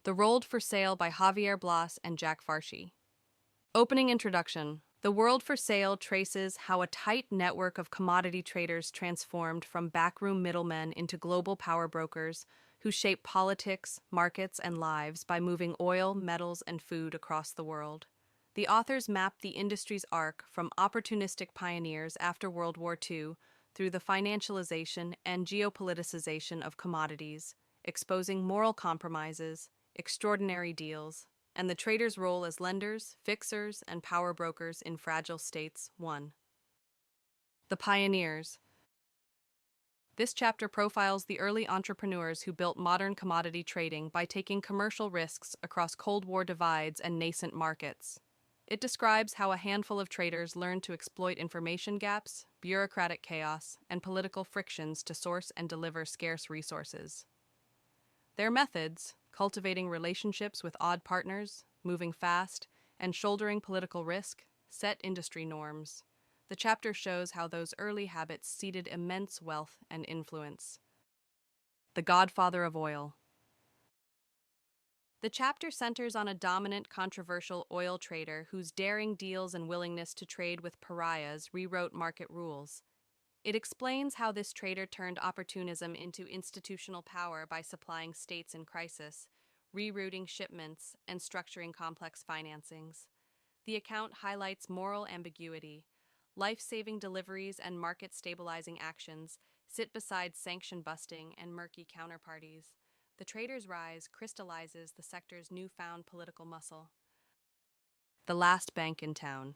The World for Sale by Javier Blas and Jack Farshi. Opening introduction. The World for Sale traces how a tight network of commodity traders transformed from backroom middlemen into global power brokers who shape politics, markets, and lives by moving oil, metals, and food across the world. The authors map the industry's arc from opportunistic pioneers after World War II through the financialization and geopoliticization of commodities, exposing moral compromises, extraordinary deals, and the traders' role as lenders, fixers, and power brokers in fragile states. 1. The Pioneers. This chapter profiles the early entrepreneurs who built modern commodity trading by taking commercial risks across Cold War divides and nascent markets. It describes how a handful of traders learned to exploit information gaps, bureaucratic chaos, and political frictions to source and deliver scarce resources. Their methods, cultivating relationships with odd partners, moving fast, and shouldering political risk, set industry norms. The chapter shows how those early habits seeded immense wealth and influence. The Godfather of Oil. The chapter centers on a dominant, controversial oil trader whose daring deals and willingness to trade with pariahs rewrote market rules. It explains how this trader turned opportunism into institutional power by supplying states in crisis, rerouting shipments, and structuring complex financings. The account highlights moral ambiguity. Life-saving deliveries and market-stabilizing actions sit beside sanction-busting and murky counterparties. The trader's rise crystallizes the sector's newfound political muscle. The last bank in town.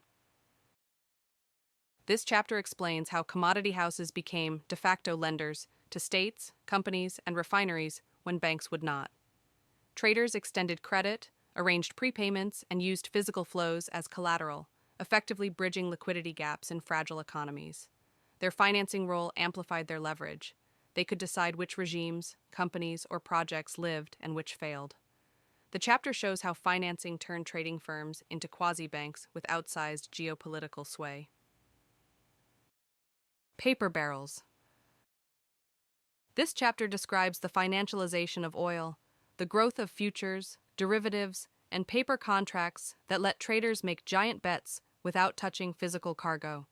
This chapter explains how commodity houses became de facto lenders to states, companies, and refineries when banks would not. Traders extended credit, arranged prepayments, and used physical flows as collateral, effectively bridging liquidity gaps in fragile economies. Their financing role amplified their leverage. They could decide which regimes, companies, or projects lived and which failed. The chapter shows how financing turned trading firms into quasi-banks with outsized geopolitical sway. Paper barrels. This chapter describes the financialization of oil, the growth of futures, derivatives, and paper contracts that let traders make giant bets without touching physical cargo.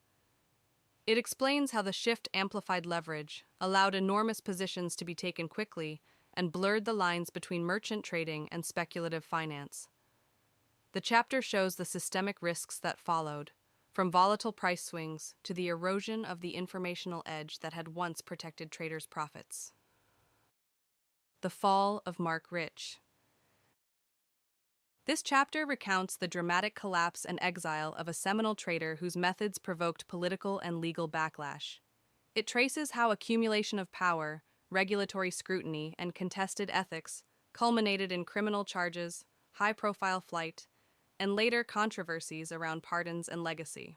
It explains how the shift amplified leverage, allowed enormous positions to be taken quickly, and blurred the lines between merchant trading and speculative finance. The chapter shows the systemic risks that followed, from volatile price swings to the erosion of the informational edge that had once protected traders' profits. The fall of Marc Rich. This chapter recounts the dramatic collapse and exile of a seminal trader whose methods provoked political and legal backlash. It traces how accumulation of power, regulatory scrutiny, and contested ethics culminated in criminal charges, high-profile flight, and later controversies around pardons and legacy.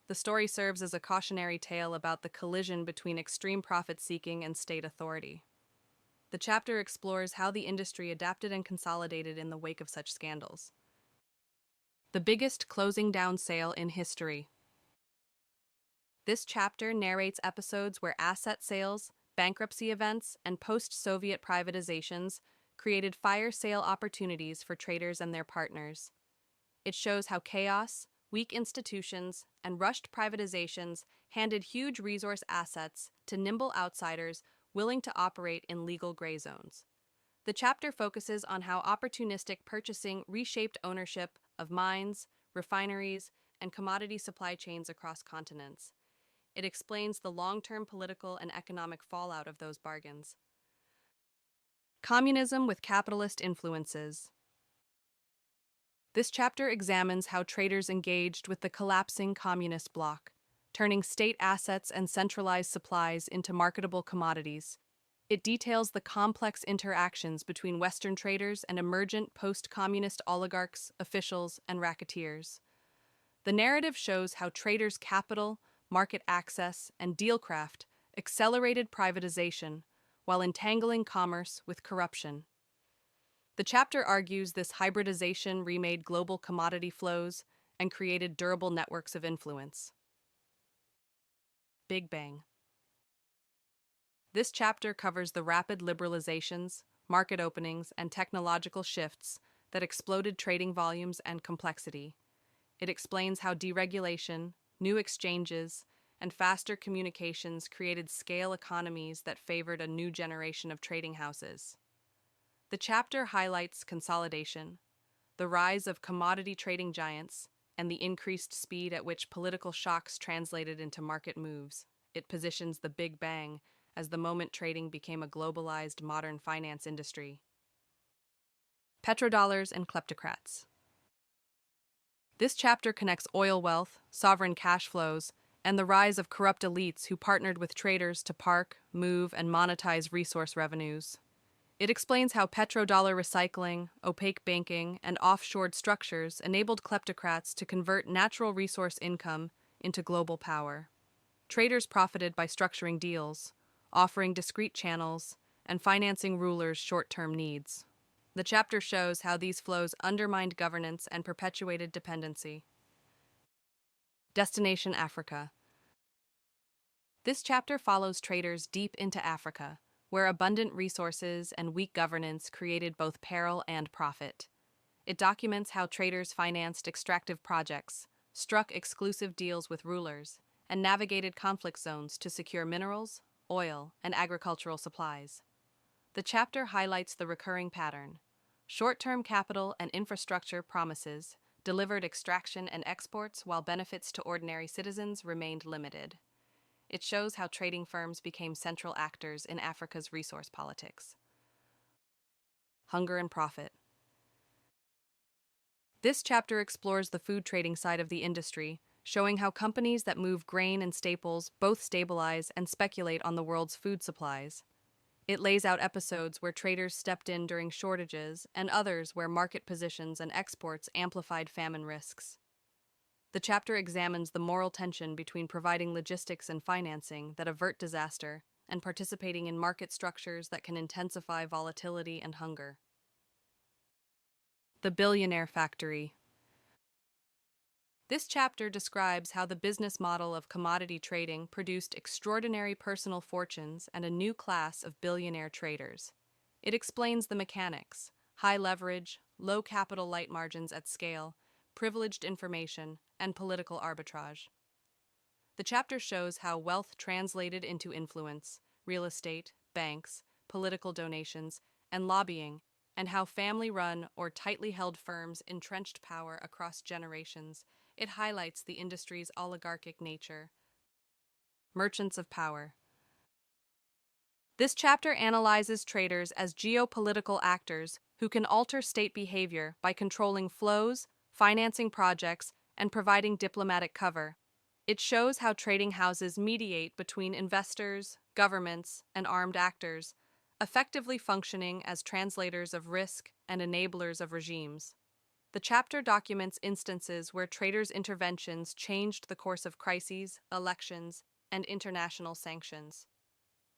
The story serves as a cautionary tale about the collision between extreme profit-seeking and state authority. The chapter explores how the industry adapted and consolidated in the wake of such scandals. The biggest closing down sale in history. This chapter narrates episodes where asset sales, bankruptcy events, and post-Soviet privatizations created fire sale opportunities for traders and their partners. It shows how chaos, weak institutions, and rushed privatizations handed huge resource assets to nimble outsiders willing to operate in legal gray zones. The chapter focuses on how opportunistic purchasing reshaped ownership of mines, refineries, and commodity supply chains across continents. It explains the long-term political and economic fallout of those bargains. Communism with capitalist influences. This chapter examines how traders engaged with the collapsing communist bloc, turning state assets and centralized supplies into marketable commodities. It details the complex interactions between Western traders and emergent post-communist oligarchs, officials, and racketeers. The narrative shows how traders' capital, market access, and dealcraft accelerated privatization while entangling commerce with corruption. The chapter argues this hybridization remade global commodity flows and created durable networks of influence. Big Bang. This chapter covers the rapid liberalizations, market openings, and technological shifts that exploded trading volumes and complexity. It explains how deregulation, new exchanges, and faster communications created scale economies that favored a new generation of trading houses. The chapter highlights consolidation, the rise of commodity trading giants, and the increased speed at which political shocks translated into market moves. It positions the Big Bang as the moment trading became a globalized modern finance industry. Petrodollars and Kleptocrats. This chapter connects oil wealth, sovereign cash flows, and the rise of corrupt elites who partnered with traders to park, move, and monetize resource revenues. It explains how petrodollar recycling, opaque banking, and offshored structures enabled kleptocrats to convert natural resource income into global power. Traders profited by structuring deals, offering discrete channels, and financing rulers' short-term needs. The chapter shows how these flows undermined governance and perpetuated dependency. Destination Africa. This chapter follows traders deep into Africa, where abundant resources and weak governance created both peril and profit. It documents how traders financed extractive projects, struck exclusive deals with rulers, and navigated conflict zones to secure minerals, oil, and agricultural supplies. The chapter highlights the recurring pattern. Short-term capital and infrastructure promises delivered extraction and exports while benefits to ordinary citizens remained limited. It shows how trading firms became central actors in Africa's resource politics. Hunger and profit. This chapter explores the food trading side of the industry, showing how companies that move grain and staples both stabilize and speculate on the world's food supplies. It lays out episodes where traders stepped in during shortages and others where market positions and exports amplified famine risks. The chapter examines the moral tension between providing logistics and financing that avert disaster and participating in market structures that can intensify volatility and hunger. The Billionaire Factory. This chapter describes how the business model of commodity trading produced extraordinary personal fortunes and a new class of billionaire traders. It explains the mechanics: high leverage, low capital light margins at scale, privileged information, and political arbitrage. The chapter shows how wealth translated into influence, real estate, banks, political donations, and lobbying, and how family-run or tightly held firms entrenched power across generations. It highlights the industry's oligarchic nature. Merchants of power. This chapter analyzes traders as geopolitical actors who can alter state behavior by controlling flows, financing projects, and providing diplomatic cover. It shows how trading houses mediate between investors, governments, and armed actors, effectively functioning as translators of risk and enablers of regimes. The chapter documents instances where traders' interventions changed the course of crises, elections, and international sanctions.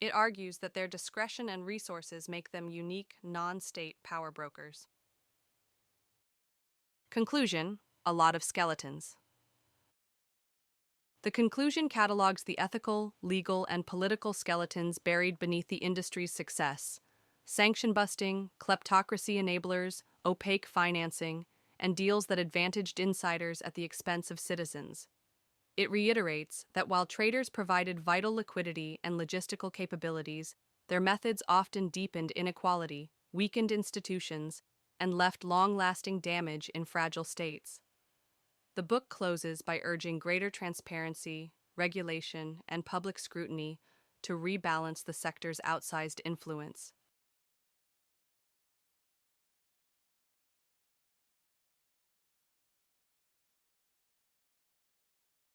It argues that their discretion and resources make them unique, non-state power brokers. Conclusion: a lot of skeletons. The conclusion catalogues the ethical, legal, and political skeletons buried beneath the industry's success: sanction busting, kleptocracy enablers, opaque financing, and deals that advantaged insiders at the expense of citizens. It reiterates that while traders provided vital liquidity and logistical capabilities, their methods often deepened inequality, weakened institutions, and left long-lasting damage in fragile states. The book closes by urging greater transparency, regulation, and public scrutiny to rebalance the sector's outsized influence.